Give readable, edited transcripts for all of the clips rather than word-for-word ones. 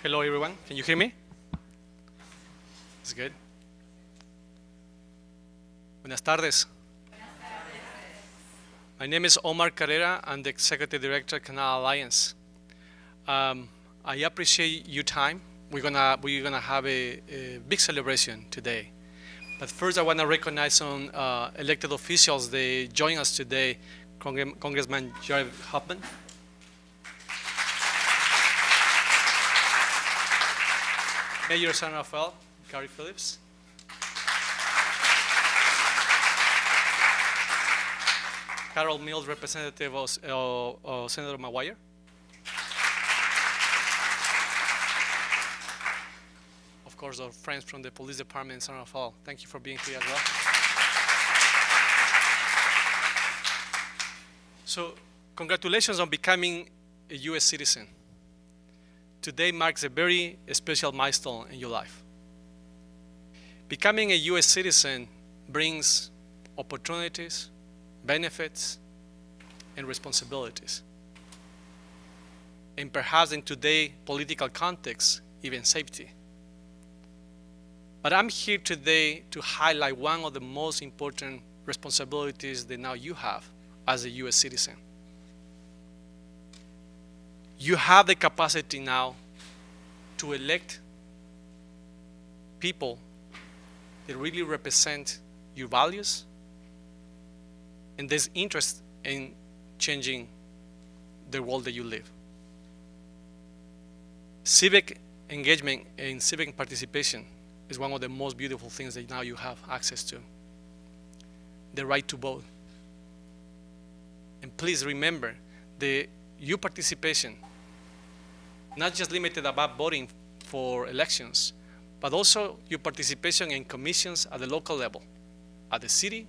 Hello, everyone. Can you hear me? It's good. Buenas tardes. My name is Omar Carrera. I'm the Executive Director at Canal Alliance. I appreciate your time. We're gonna have a big celebration today. But first, I want to recognize some elected officials. They join us today. Congressman Jared Huffman. Mayor San Rafael, Gary Phillips. Carol Mills, representative of Senator Maguire. Of course, our friends from the police department in San Rafael. Thank you for being here as well. So, congratulations on becoming a U.S. citizen. Today marks a very special milestone in your life. Becoming a U.S. citizen brings opportunities, benefits, and responsibilities. And perhaps in today's political context, even safety. But I'm here today to highlight one of the most important responsibilities that now you have as a U.S. citizen. You have the capacity now to elect people that really represent your values and there's interest in changing the world that you live. Civic engagement and civic participation is one of the most beautiful things that now you have access to. The right to vote. And please remember that your participation, not just limited about voting for elections, but also your participation in commissions at the local level, at the city,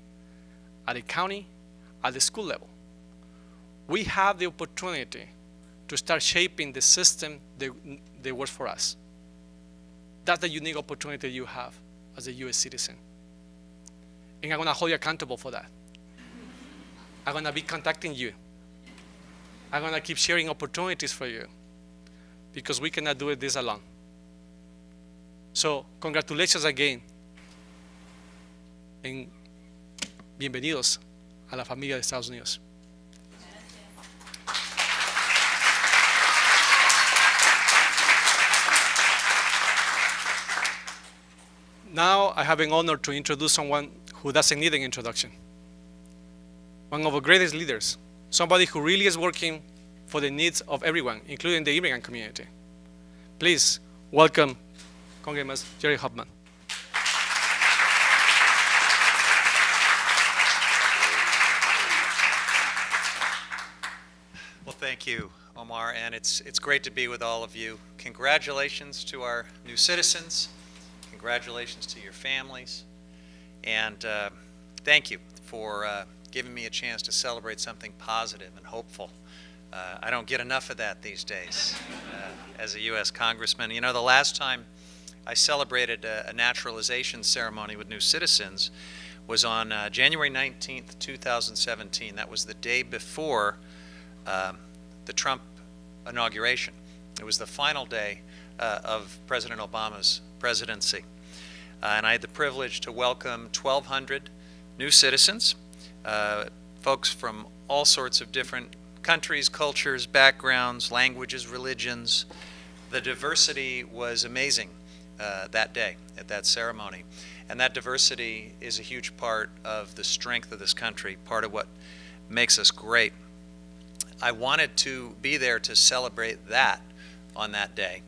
at the county, at the school level. We have the opportunity to start shaping the system that works for us. That's the unique opportunity you have as a U.S. citizen. And I'm gonna hold you accountable for that. I'm gonna be contacting you. I'm gonna keep sharing opportunities for you because we cannot do this alone. So, congratulations again. And bienvenidos a la familia de Estados Unidos. Now I have an honor to introduce someone who doesn't need an introduction. One of our greatest leaders, somebody who really is working for the needs of everyone, including the immigrant community. Please welcome Congressman Jared Huffman. Well, thank you, Omar, and it's great to be with all of you. Congratulations to our new citizens. Congratulations to your families. And thank you for giving me a chance to celebrate something positive and hopeful. I don't get enough of that these days as a U.S. Congressman. You know, the last time I celebrated a naturalization ceremony with new citizens was on January 19th, 2017. That was the day before the Trump inauguration. It was the final day of President Obama's presidency. And I had the privilege to welcome 1,200 new citizens, folks from all sorts of different countries, cultures, backgrounds, languages, religions. The diversity was amazing that day at that ceremony. And that diversity is a huge part of the strength of this country, part of what makes us great. I wanted to be there to celebrate that on that day,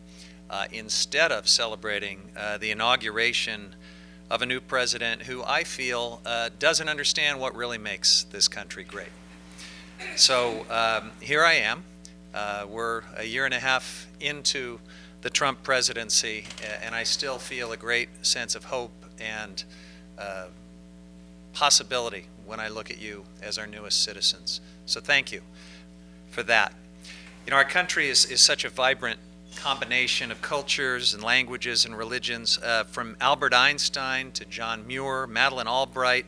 instead of celebrating the inauguration of a new president who I feel doesn't understand what really makes this country great. So here I am. We're a year and a half into the Trump presidency, and I still feel a great sense of hope and possibility when I look at you as our newest citizens. So thank you for that. You know, our country is such a vibrant combination of cultures and languages and religions, from Albert Einstein to John Muir, Madeleine Albright.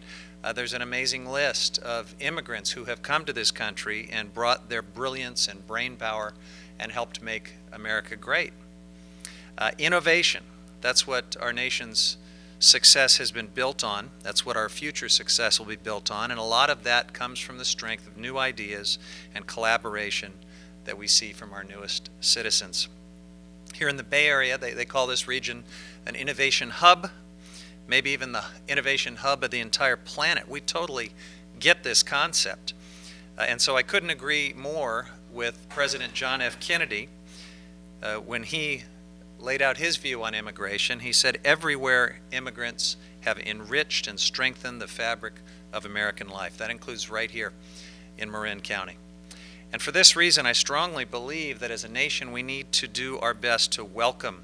There's an amazing list of immigrants who have come to this country and brought their brilliance and brain power and helped make America great. Innovation, that's what our nation's success has been built on. That's what our future success will be built on. And a lot of that comes from the strength of new ideas and collaboration that we see from our newest citizens. Here in the Bay Area, they call this region an innovation hub, maybe even the innovation hub of the entire planet. We totally get this concept. And so I couldn't agree more with President John F. Kennedy when he laid out his view on immigration. He said, everywhere immigrants have enriched and strengthened the fabric of American life. That includes right here in Marin County. And for this reason, I strongly believe that as a nation, we need to do our best to welcome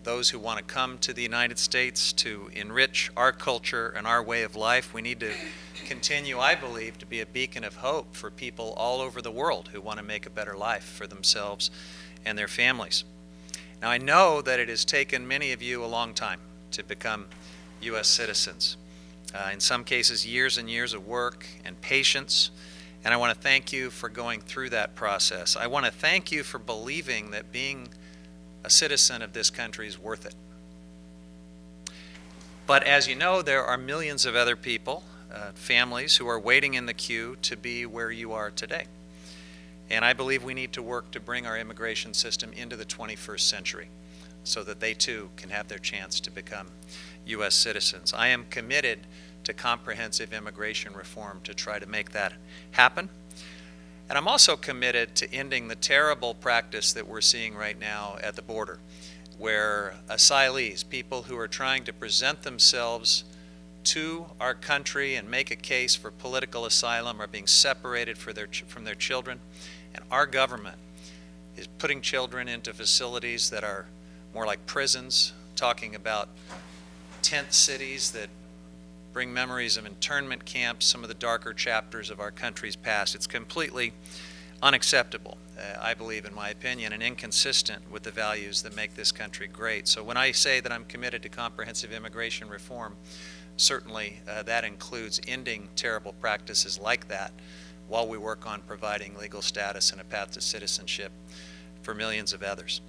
those who want to come to the United States to enrich our culture and our way of life. We need to continue, I believe, to be a beacon of hope for people all over the world who want to make a better life for themselves and their families. Now, I know that it has taken many of you a long time to become U.S. citizens. In some cases, years and years of work and patience. And I want to thank you for going through that process. I want to thank you for believing that being a citizen of this country is worth it. But as you know, there are millions of other people, families, who are waiting in the queue to be where you are today. And I believe we need to work to bring our immigration system into the 21st century so that they too can have their chance to become U.S. citizens. I am committed to comprehensive immigration reform to try to make that happen. And I'm also committed to ending the terrible practice that we're seeing right now at the border, where asylees, people who are trying to present themselves to our country and make a case for political asylum, are being separated from their children. And our government is putting children into facilities that are more like prisons, talking about tent cities that bring memories of internment camps, some of the darker chapters of our country's past. It's completely unacceptable, I believe, in my opinion, and inconsistent with the values that make this country great. So when I say that I'm committed to comprehensive immigration reform, certainly that includes ending terrible practices like that while we work on providing legal status and a path to citizenship for millions of others.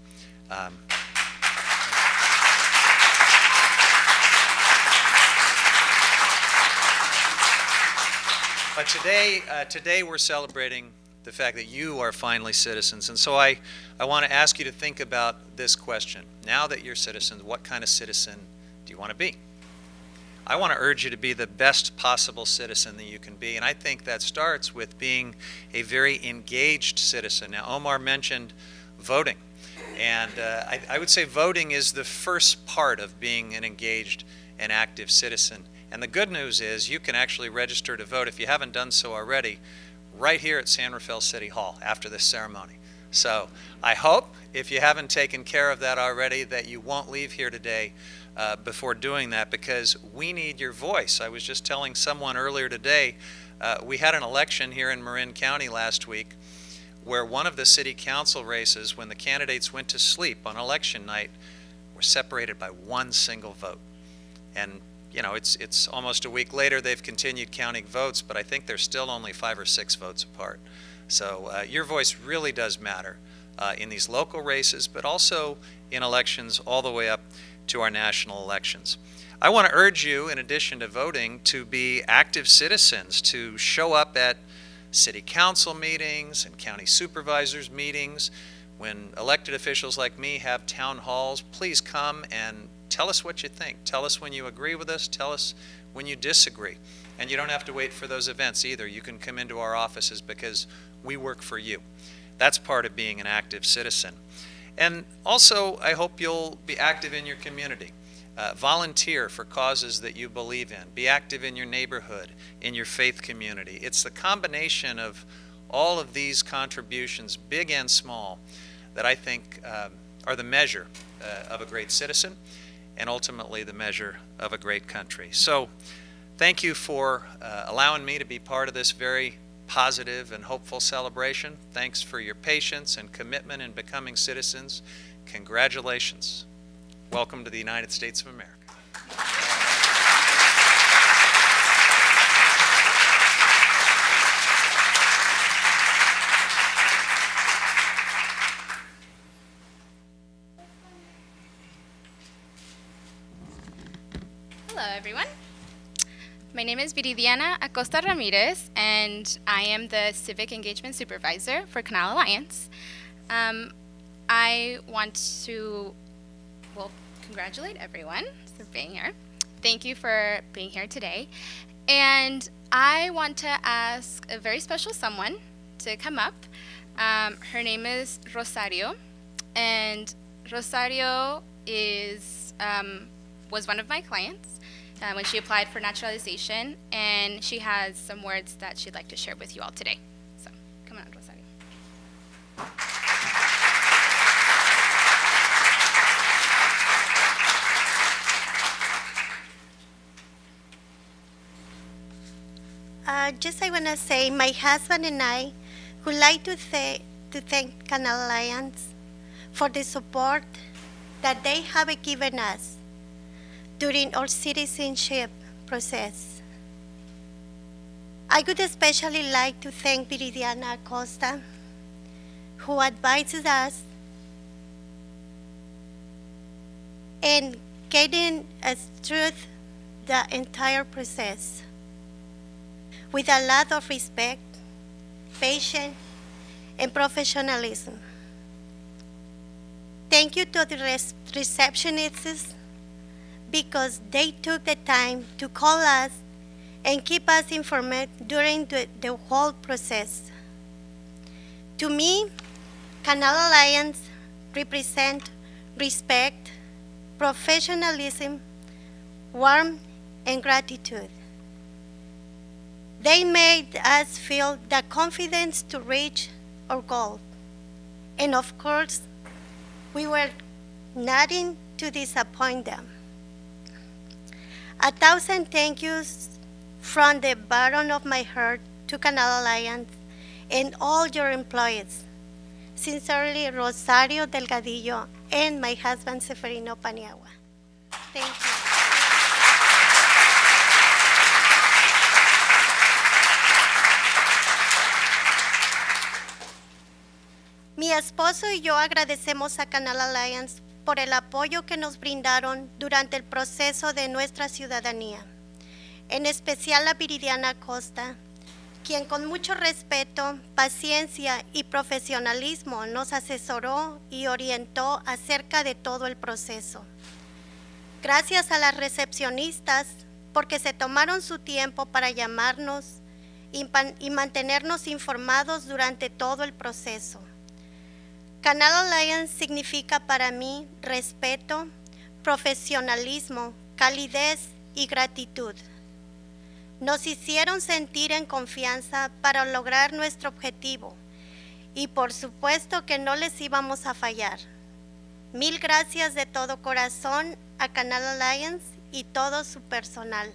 But today we're celebrating the fact that you are finally citizens. And so I want to ask you to think about this question. Now that you're citizens, what kind of citizen do you want to be? I want to urge you to be the best possible citizen that you can be. And I think that starts with being a very engaged citizen. Now, Omar mentioned voting. And I would say voting is the first part of being an engaged and active citizen. And the good news is you can actually register to vote, if you haven't done so already, right here at San Rafael City Hall after this ceremony. So I hope, if you haven't taken care of that already, that you won't leave here today before doing that, because we need your voice. I was just telling someone earlier today, we had an election here in Marin County last week where one of the city council races, when the candidates went to sleep on election night, were separated by one single vote. And you know, it's almost a week later, they've continued counting votes, but I think they're still only 5 or 6 votes apart. So your voice really does matter in these local races, but also in elections all the way up to our national elections. I want to urge you, in addition to voting, to be active citizens, to show up at city council meetings and county supervisors meetings. When elected officials like me have town halls, please come and tell us what you think. Tell us when you agree with us. Tell us when you disagree. And you don't have to wait for those events either. You can come into our offices because we work for you. That's part of being an active citizen. And also, I hope you'll be active in your community. Volunteer for causes that you believe in. Be active in your neighborhood, in your faith community. It's the combination of all of these contributions, big and small, that I think are the measure of a great citizen, and ultimately the measure of a great country. So thank you for allowing me to be part of this very positive and hopeful celebration. Thanks for your patience and commitment in becoming citizens. Congratulations. Welcome to the United States of America. everyone. My name is Viridiana Acosta Ramirez, and I am the Civic Engagement Supervisor for Canal Alliance. I want to, congratulate everyone for being here. Thank you for being here today. And I want to ask a very special someone to come up. Her name is Rosario, and Rosario was one of my clients when she applied for naturalization, and she has some words that she'd like to share with you all today. So, come on, Rosario. I want to say my husband and I would like to thank Canal Alliance for the support that they have given us during our citizenship process. I would especially like to thank Viridiana Acosta, who advises us and guiding us through the entire process with a lot of respect, patience, and professionalism. Thank you to the receptionists because they took the time to call us and keep us informed during the whole process. To me, Canal Alliance represents respect, professionalism, warmth, and gratitude. They made us feel the confidence to reach our goal. And of course, we were nothing to disappoint them. 1,000 thank yous from the bottom of my heart to Canal Alliance and all your employees. Sincerely, Rosario Delgadillo and my husband, Seferino Paniagua. Thank you. Mi esposo y yo agradecemos a Canal Alliance por el apoyo que nos brindaron durante el proceso de nuestra ciudadanía, en especial a Viridiana Acosta, quien con mucho respeto, paciencia y profesionalismo nos asesoró y orientó acerca de todo el proceso. Gracias a las recepcionistas porque se tomaron su tiempo para llamarnos y mantenernos informados durante todo el proceso. Canal Alliance significa para mí respeto, profesionalismo, calidez y gratitud. Nos hicieron sentir en confianza para lograr nuestro objetivo y por supuesto que no les íbamos a fallar. Mil gracias de todo corazón a Canal Alliance y todo su personal.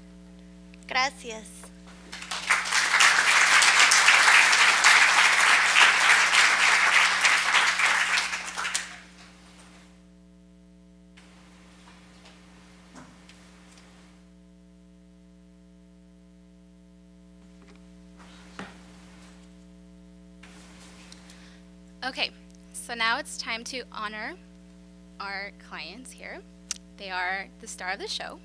Gracias. Okay, so now it's time to honor our clients here. They are the star of the show.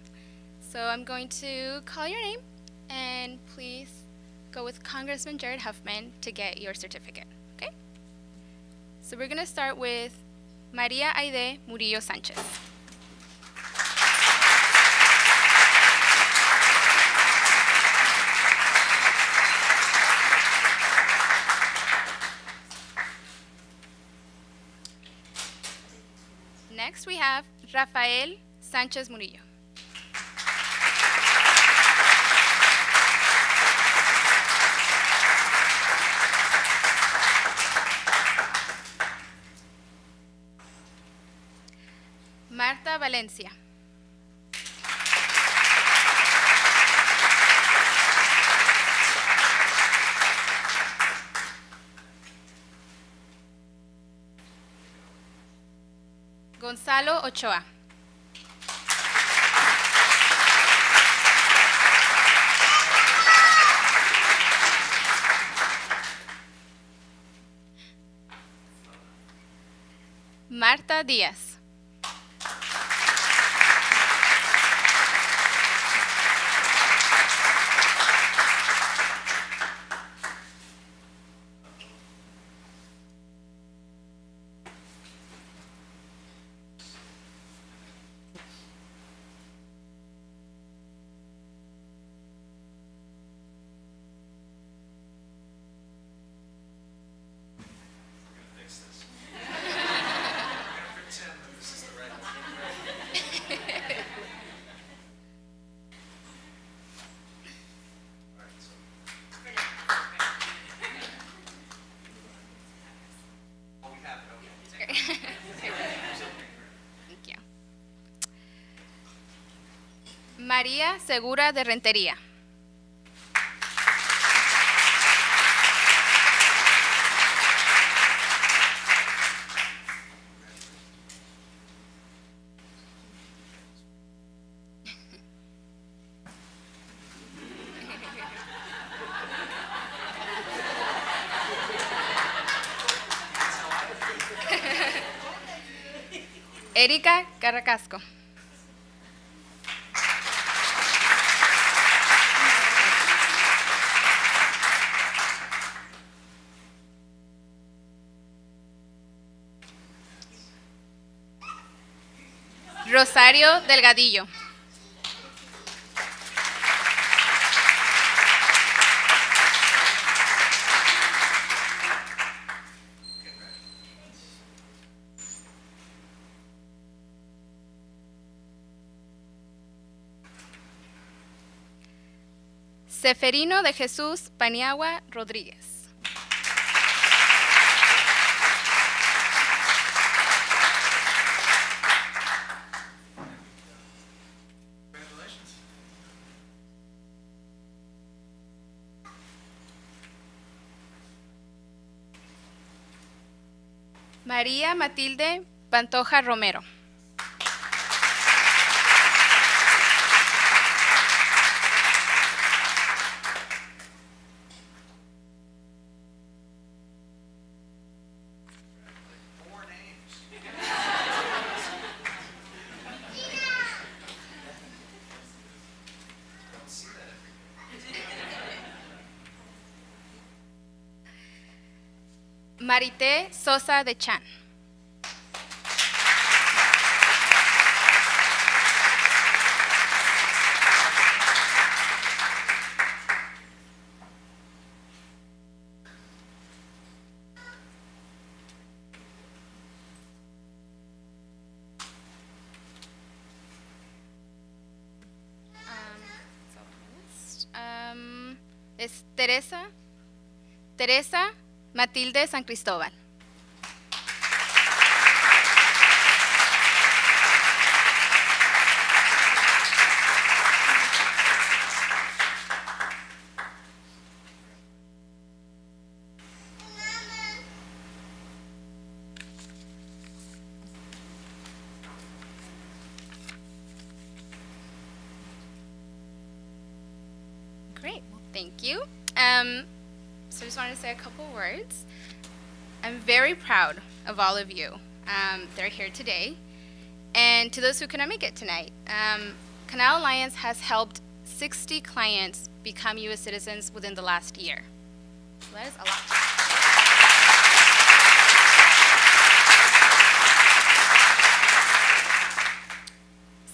So I'm going to call your name, and please go with Congressman Jared Huffman to get your certificate, okay? So we're gonna start with Maria Aide Murillo Sanchez. Next, we have Rafael Sanchez Murillo. Marta Valencia. Gonzalo Ochoa. Marta Díaz. María Segura de Rentería. Erika Carracasco. Rosario Delgadillo. Seferino de Jesús Paniagua Rodríguez. María Matilde Pantoja Romero. Marité Sosa de Chan. Es Teresa Matilde San Cristóbal. Great, thank you. So I just wanted to say a couple words. I'm very proud of all of you that are here today. And to those who couldn't make it tonight, Canal Alliance has helped 60 clients become U.S. citizens within the last year. So that is a lot.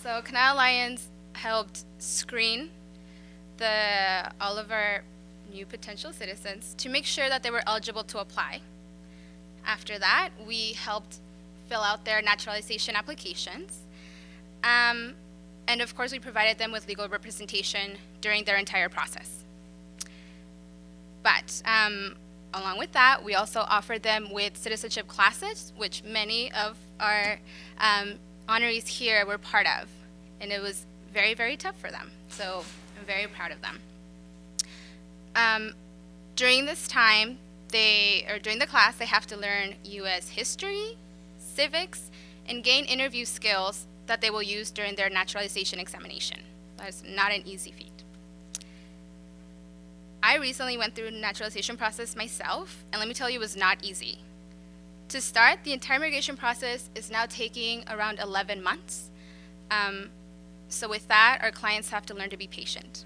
So Canal Alliance helped screen all of our new potential citizens to make sure that they were eligible to apply. After that, we helped fill out their naturalization applications. And of course, we provided them with legal representation during their entire process. But along with that, we also offered them with citizenship classes, which many of our honorees here were part of. And it was very, very tough for them. So I'm very proud of them. During this time, during the class, they have to learn U.S. history, civics, and gain interview skills that they will use during their naturalization examination. That's not an easy feat. I recently went through the naturalization process myself, and let me tell you, it was not easy. To start, the entire immigration process is now taking around 11 months. So with that, our clients have to learn to be patient.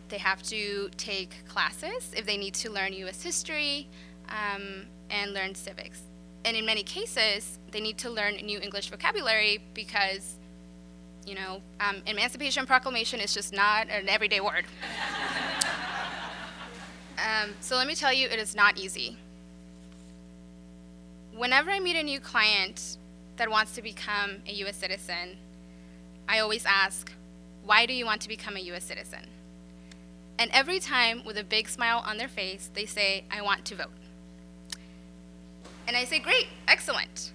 They have to take classes if they need to learn U.S. history and learn civics. And in many cases, they need to learn new English vocabulary because, Emancipation Proclamation is just not an everyday word. So let me tell you, it is not easy. Whenever I meet a new client that wants to become a U.S. citizen, I always ask, why do you want to become a U.S. citizen? And every time, with a big smile on their face, they say, I want to vote. And I say, great, excellent.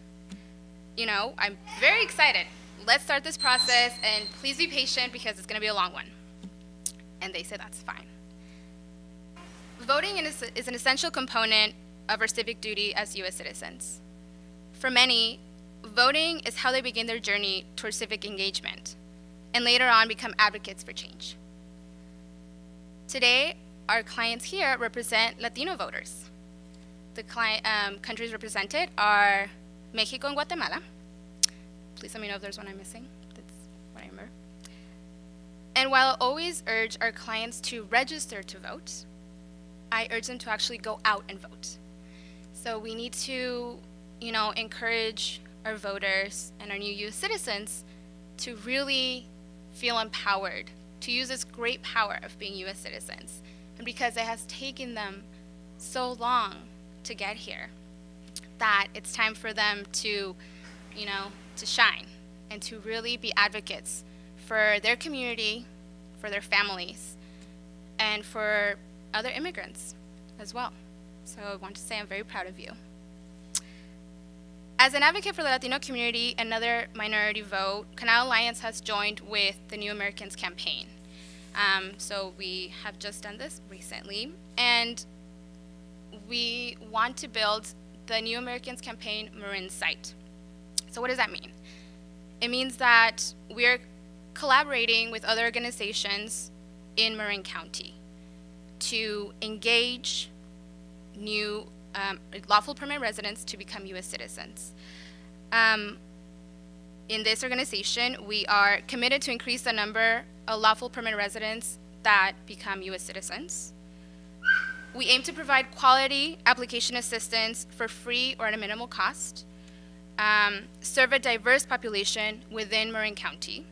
I'm very excited. let's start this process, and please be patient because it's going to be a long one. And they said, that's fine. Voting is an essential component of our civic duty as U.S. citizens. For many, voting is how they begin their journey towards civic engagement, and later on become advocates for change. Today, our clients here represent Latino voters. The countries represented are Mexico and Guatemala. Please let me know if there's one I'm missing. That's what I remember. And while I always urge our clients to register to vote, I urge them to actually go out and vote. So we need to, encourage our voters and our new U.S. citizens to really feel empowered, to use this great power of being U.S. citizens. And because it has taken them so long to get here, that it's time for them to, to shine and to really be advocates for their community, for their families, and for other immigrants as well. So I want to say I'm very proud of you. As an advocate for the Latino community, another minority vote, Canal Alliance has joined with the New Americans campaign. So we have just done this recently, and we want to build the New Americans campaign Marin site. So what does that mean? It means that we're collaborating with other organizations in Marin County to engage new lawful permanent residents to become U.S. citizens. In this organization, we are committed to increase the number of lawful permanent residents that become U.S. citizens. We aim to provide quality application assistance for free or at a minimal cost, serve a diverse population within Marin County.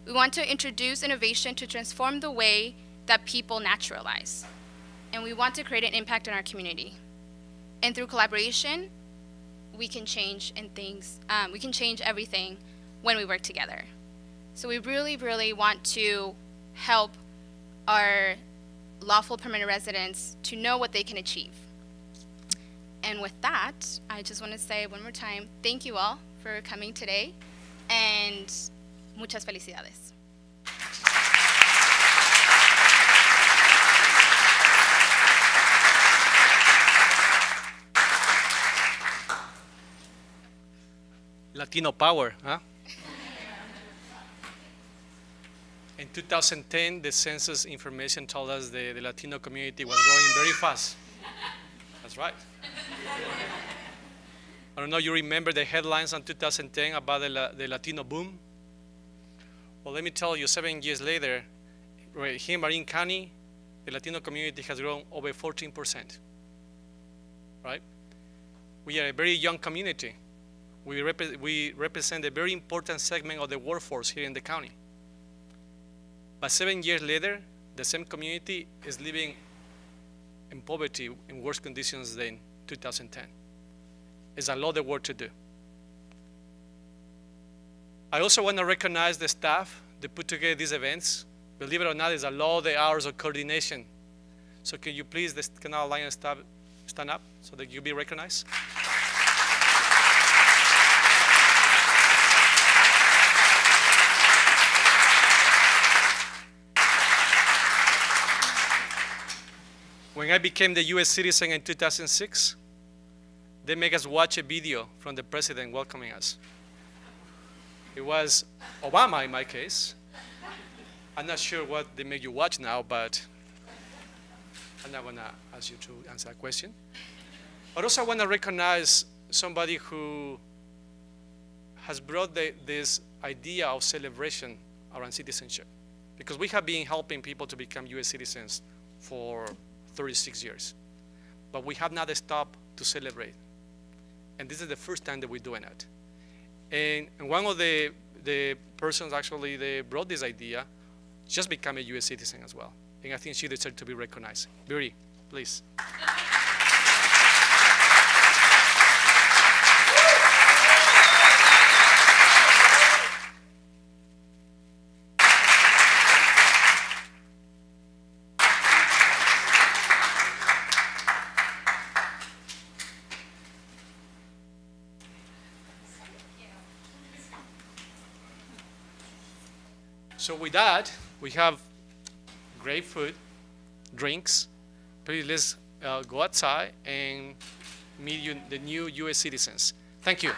We want to introduce innovation to transform the way that people naturalize, and we want to create an impact in our community. And through collaboration, we can change we can change everything when we work together. So we really, really want to help our lawful permanent residents to know what they can achieve. And with that, I just want to say one more time, thank you all for coming today, and muchas felicidades. Latino power, huh? In 2010, the census information told us the Latino community was growing very fast. That's right. I don't know, you remember the headlines in 2010 about the Latino boom? Well, let me tell you, 7 years later, here in Marin County, the Latino community has grown over 14%, right? We are a very young community. We represent a very important segment of the workforce here in the county. But 7 years later, the same community is living in poverty in worse conditions than 2010. It's a lot of work to do. I also want to recognize the staff that put together these events. Believe it or not, it's a lot of hours of coordination. So can you please, the Canal Alliance staff, stand up so that you be recognized? When I became the U.S. citizen in 2006, they make us watch a video from the president welcoming us. It was Obama in my case. I'm not sure what they make you watch now, but I'm not gonna ask you to answer that question. But also I wanna recognize somebody who has brought this idea of celebration around citizenship. Because we have been helping people to become U.S. citizens for 36 years. But we have not stopped to celebrate. And this is the first time that we're doing it. And one of the persons actually they brought this idea just became a U.S. citizen as well. And I think she deserves to be recognized. Buri, please. So with that, we have great food, drinks. Please let's go outside and meet you, the new U.S. citizens. Thank you.